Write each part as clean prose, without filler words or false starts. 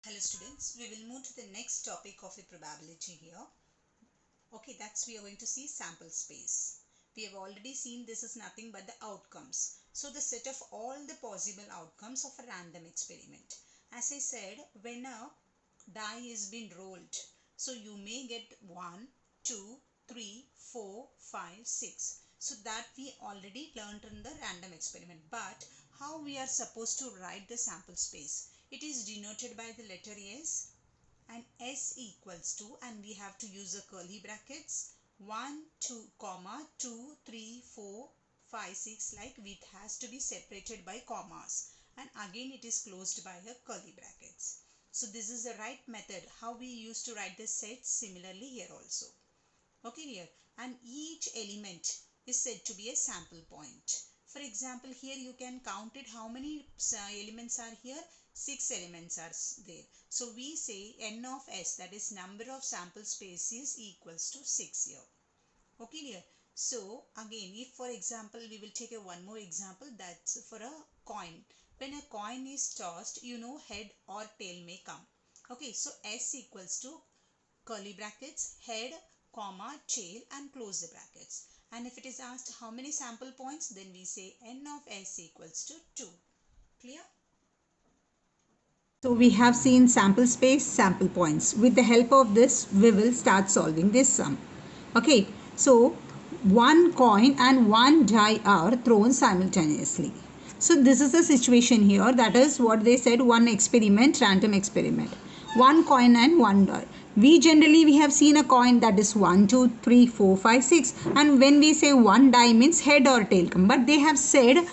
Hello students, we will move to the next topic of a probability here. Okay, that's we are going to see sample space. We have already seen this is nothing but the outcomes. So the set of all the possible outcomes of a random experiment. As I said, when a die is been rolled, so you may get 1, 2, 3, 4, 5, 6. So that we already learned in the random experiment. But how we are supposed to write the sample space? It is denoted by the letter S and S equals to, and we have to use the curly brackets, 1, 2, comma, 2, 3, 4, 5, 6, like it has to be separated by commas, and again it is closed by a curly brackets. So this is the right method how we used to write the sets similarly here also. Okay here, and each element is said to be a sample point. For example, here you can count it how many elements are here. 6 elements are there. So we say n of s, that is number of sample spaces, equals to 6 here. Okay dear. So again, if for example we will take a one more example, that's for a coin. When a coin is tossed, you know head or tail may come. Okay, so s equals to curly brackets, head, comma, tail, and close the brackets. And if it is asked how many sample points, then we say n of s equals to 2. Clear? So we have seen sample space, sample points. With the help of this, we will start solving this sum. Okay, so one coin and one die are thrown simultaneously. So this is the situation here. That is what they said, one experiment, random experiment. One coin and one die. We have seen a coin that is 1, 2, 3, 4, 5, 6. And when we say one die means head or tail come. But they have said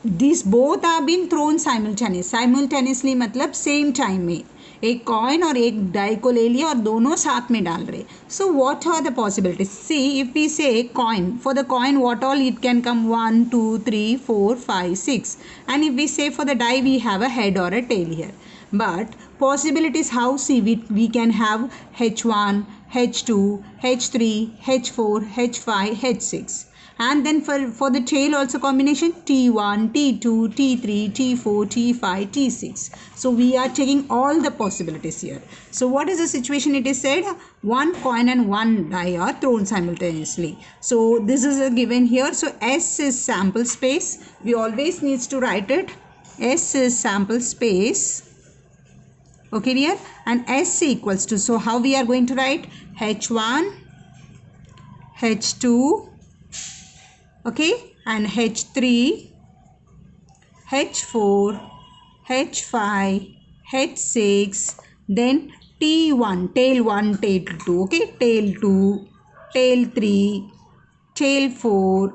these both are being thrown simultaneously मतलब same time में एक coin और एक die को ले लिया और दोनों साथ में डाल रहे. So what are the possibilities? See, if we say coin, for the coin what all it can come 1, 2, 3, 4, 5, 6, and if we say for the die we have a head or a tail here. But possibilities how? See, we can have H1, H2, H3, H4, H5, H6. And then for the tail also combination T1, T2, T3, T4, T5, T6. So we are taking all the possibilities here. So what is the situation? It is said one coin and one die are thrown simultaneously. So this is a given here. So S is sample space. We always needs to write it. S is sample space. Okay dear. And S equals to, so how we are going to write? H1, H2, okay, and H3, H4, H5, H6, then T1, tail 1, tail 2, okay, tail 2, tail 3, tail 4,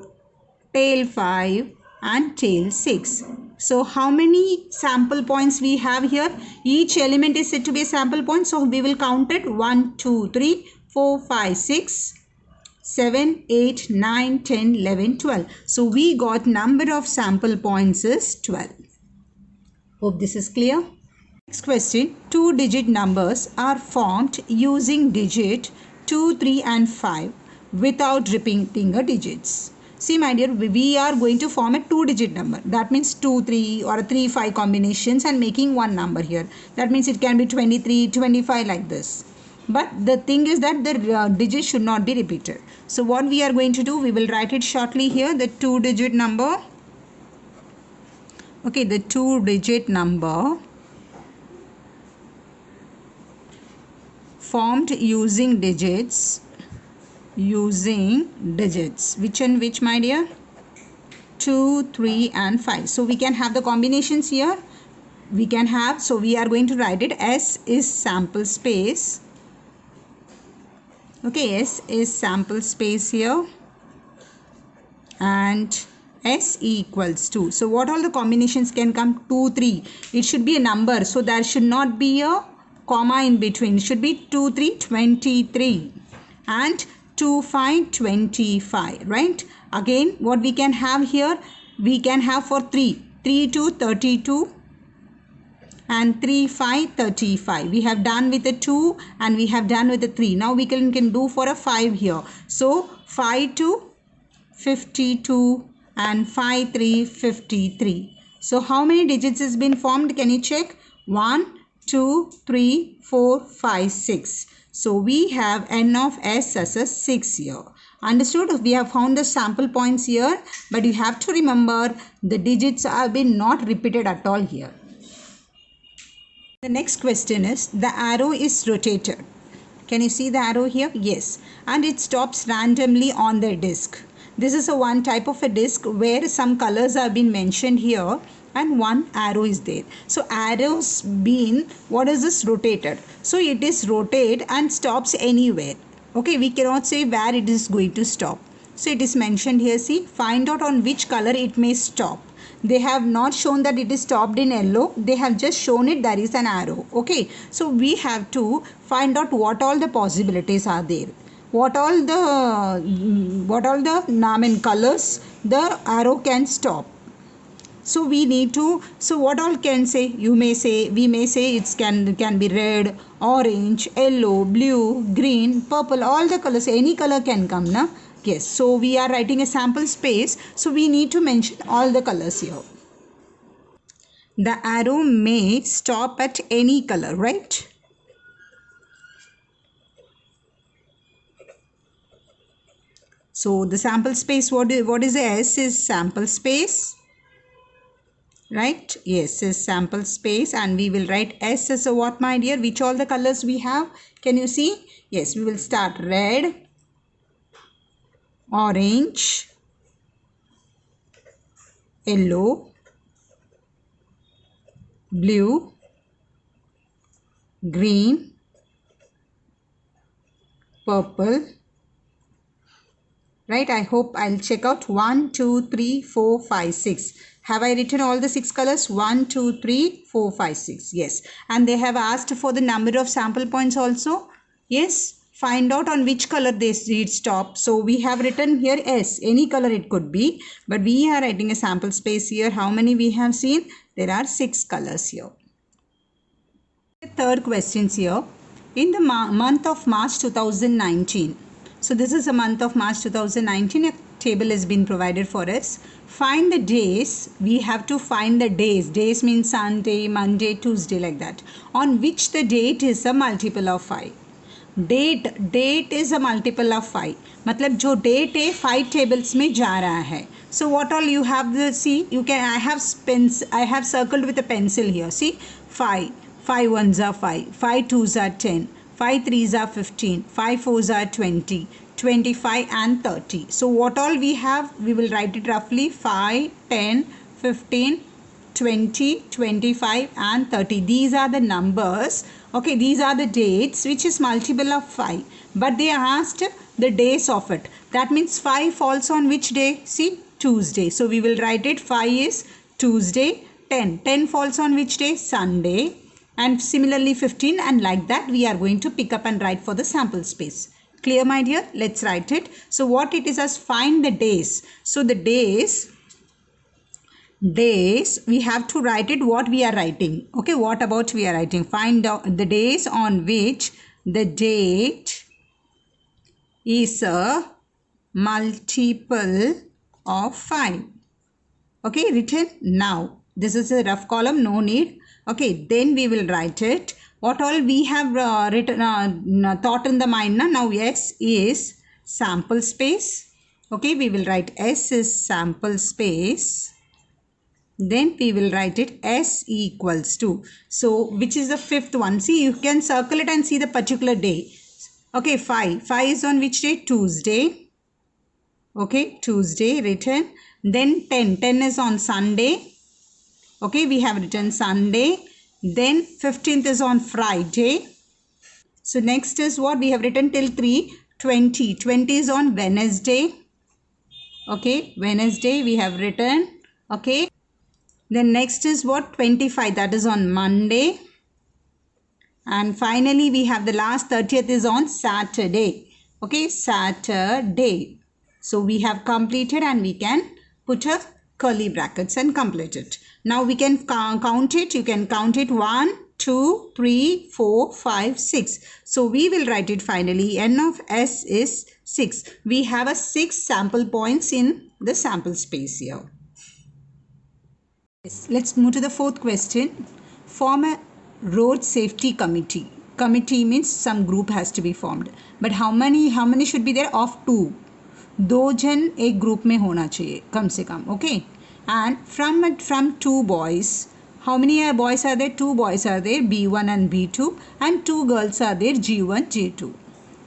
tail 5, and tail 6. So how many sample points we have here? Each element is said to be a sample point, so we will count it 1, 2, 3, 4, 5, 6, 7, 8, 9, 10, 11, 12. So we got number of sample points is 12. Hope this is clear. Next question, two-digit numbers are formed using digit 2, 3 and 5 without repeating a digits. See my dear, we are going to form a two-digit number. That means 2, 3 or 3, 5 combinations and making one number here. That means it can be 23, 25 like this. But the thing is that the digit should not be repeated. So what we are going to do, we will write it shortly here, the two-digit number. Okay, the two-digit number formed using digits. Which and which, my dear? 2, 3 and 5. So we can have the combinations here. We can have, so we are going to write it. S is sample space. Okay, S is sample space here, and S equals 2. So what all the combinations can come? 2, 3. It should be a number, so there should not be a comma in between. It should be 2, 3, 23, and 2, 5, 25, right? Again, what we can have here? We can have for 3, 3, 2, 32, and 3, 5, 35. We have done with the 2 and we have done with the 3. Now we can do for a 5 here. So 5, 2, 52, and 5, 3, 53. So how many digits has been formed? Can you check? 1, 2, 3, 4, 5, 6. So we have n of s as a 6 here. Understood? We have found the sample points here, but you have to remember the digits have been not repeated at all here. The next question is, the arrow is rotated. Can you see the arrow here? Yes. And it stops randomly on the disc. This is a one type of a disc where some colors have been mentioned here and one arrow is there. So arrows being, what is this? Rotated. So it is rotate and stops anywhere. Okay, we cannot say where it is going to stop. So it is mentioned here, see, find out on which color it may stop. They have not shown that it is stopped in yellow. They have just shown it there is an arrow. Okay, so we have to find out what all the possibilities are there. What all the colors the arrow can stop. So we need to, so what all can say? You may say, we may say it can be red, orange, yellow, blue, green, purple, all the colors, any color can come, na? Yes, so we are writing a sample space, so we need to mention all the colors here. The arrow may stop at any color, right? So the sample space, what is the S is sample space, right? Yes, is sample space, and we will write S as a what, my dear? Which all the colors we have? Can you see? Yes, we will start red, orange, yellow, blue, green, purple, right? I hope I'll check out 1, 2, 3, 4, 5, 6. Have I written all the 6 colors? 1, 2, 3, 4, 5, 6. Yes. And they have asked for the number of sample points also. Yes. Find out on which color they stop. So we have written here S. Any color it could be. But we are writing a sample space here. How many we have seen? There are 6 colors here. The third question here. In the month of March 2019. So this is a month of March 2019. A table has been provided for us. Find the days. We have to find the days. Days means Sunday, Monday, Tuesday, like that. On which the date is a multiple of 5. Date is a multiple of 5. मतलब जो date है 5 tables में जा रहा है. So what all you have to see? You can, I have circled with a pencil here. See, 5. 5 ones are 5. 5 twos are 10. 5 threes are 15. 5 fours are 20. 25 and 30. So what all we have? We will write it roughly 5, 10, 15, 20, 25 and 30. These are the numbers. Okay, these are the dates which is multiple of 5. But they asked the days of it. That means 5 falls on which day? See, Tuesday. So we will write it 5 is Tuesday. 10 falls on which day? Sunday. And similarly 15, and like that we are going to pick up and write for the sample space. Clear, my dear? Let's write it. So what it is as find the days. So the days we have to write it what we are writing. Okay, what about we are writing? Find out the days on which the date is a multiple of 5. Okay, written now. This is a rough column, no need. Okay, then we will write it. What all we have written, thought in the mind now. S is sample space. Okay, we will write S is sample space. Then we will write it S equals to. So which is the fifth one? See, you can circle it and see the particular day. Okay, 5. 5 is on which day? Tuesday. Okay, Tuesday written. Then 10. 10 is on Sunday. Okay, we have written Sunday. Then 15th is on Friday. So next is what we have written till 3. 20. 20 is on Wednesday. Okay, Wednesday we have written. Okay. Then next is what? 25. That is on Monday. And finally we have the last 30th is on Saturday. Okay, Saturday. So we have completed, and we can put a curly brackets and complete it. Now we can count it. You can count it 1, 2, 3, 4, 5, 6. So we will write it finally. N of S is 6. We have a 6 sample points in the sample space here. Yes. Let's move to the fourth question. Form a road safety committee. Committee means some group has to be formed. But how many should be there? Of 2. 2 जन एक group में होना चाहिए कम से कम. Okay. And from 2 boys, how many boys are there? 2 boys are there, B1 and B2, and 2 girls are there, G1, G2.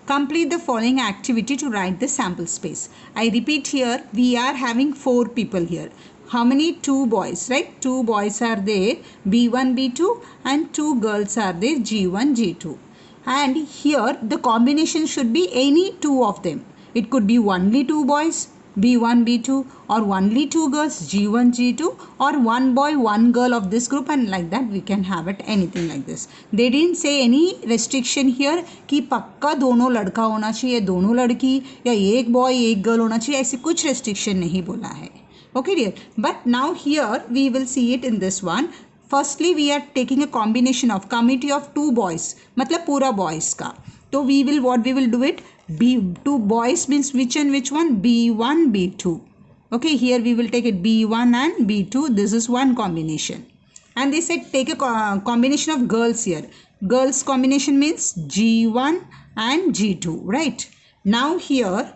Complete the following activity to write the sample space. I repeat here, we are having 4 people here. How many? 2 boys, right? 2 boys are there, B1, B2, and 2 girls are there, G1, G2. And here the combination should be any 2 of them. It could be only 2 boys, B1, B2, or only 2 girls, G1, G2, or 1 boy, 1 girl of this group, and like that we can have it anything like this. They didn't say any restriction here कि पक्का दोनों लड़का होना चाहिए, दोनों लड़की, या एक boy एक girl होना चाहिए, ऐसे कुछ restriction नहीं बोला है. Okay dear, but now here we will see it in this one. Firstly we are taking a combination of committee of 2 boys, मतलब पूरा boys का. So what we will do it, B2 boys means which and which one? B1, B2. Okay, here we will take it B1 and B2. This is one combination. And they said take a combination of girls here. Girls combination means G1 and G2, right? Now here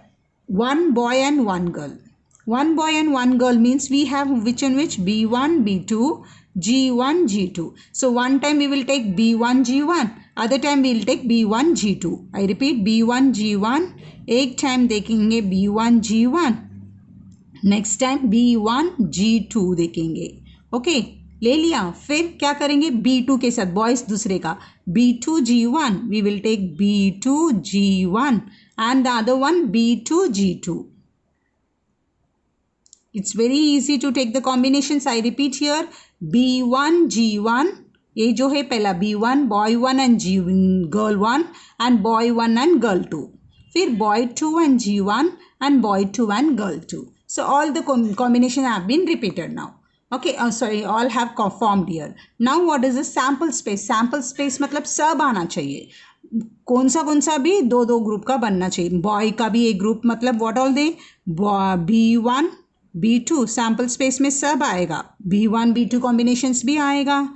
1 boy and 1 girl. 1 boy and 1 girl means we have which and which? B1, B2, G1, G2. So one time we will take B1, G1. Other time we will take B1, G2. I repeat, B1, G1. एक time देखेंगे B1, G1. Next time B1, G2 देखेंगे. Okay, ले लिया. फिर क्या करेंगे? B2 के साथ boys दूसरे का B2, G1. We will take B2, G1 and the other one B2, G2. It's very easy to take the combinations. I repeat here, B1, G1. ये जो है पहला B1, boy 1 and girl 1, and boy 1 and girl 2. फिर boy 2 and G1 and boy 2 and girl 2. So all the combination have been repeated now. Okay, all have formed here. Now what is the sample space? Sample space मतलब सब आना चाहिए. कौन सा भी 2 group का बनना चाहिए. Boy का भी एक ग्रुप मतलब what all they? B1, B2 sample space में सब आएगा. B1, B2 combinations भी आएगा.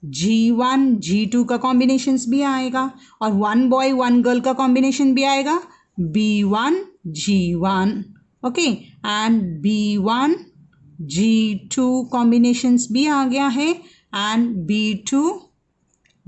G1, G2 का combinations भी आएगा. और 1 boy 1 girl का combination भी आएगा. B1, G1. Okay, and B1, G2 combinations भी आ गया है. And B2,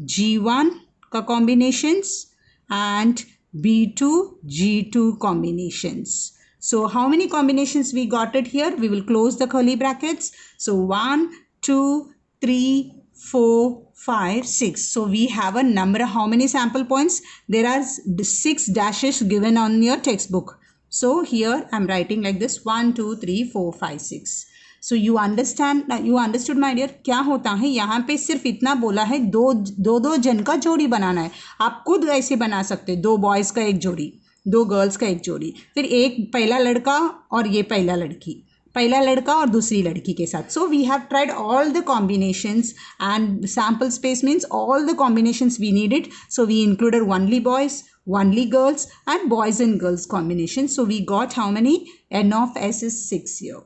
G1 का combinations and B2, G2 combinations. So how many combinations we got it here? We will close the curly brackets. So 1, 2, 3, 4, 5, 6. So we have a number. How many sample points? There are 6 dashes given on your textbook. So here I am writing like this: 1, 2, 3, 4, 5, 6. So you understood my dear. क्या होता है यहाँ पे सिर्फ इतना बोला है, दो जन का जोड़ी बनाना है. आप खुद ऐसे बना सकते, 2 बॉयज़ का एक जोड़ी, 2 गर्ल्स का एक जोड़ी, फिर एक पहला लड़का और ये पहला लड़की, पहला लड़का और दूसरी लड़की के साथ. So we have tried all the combinations, and sample space means all the combinations we needed. So we included only boys, only girls, and boys and girls combinations. So we got how many? N of S is 6 here.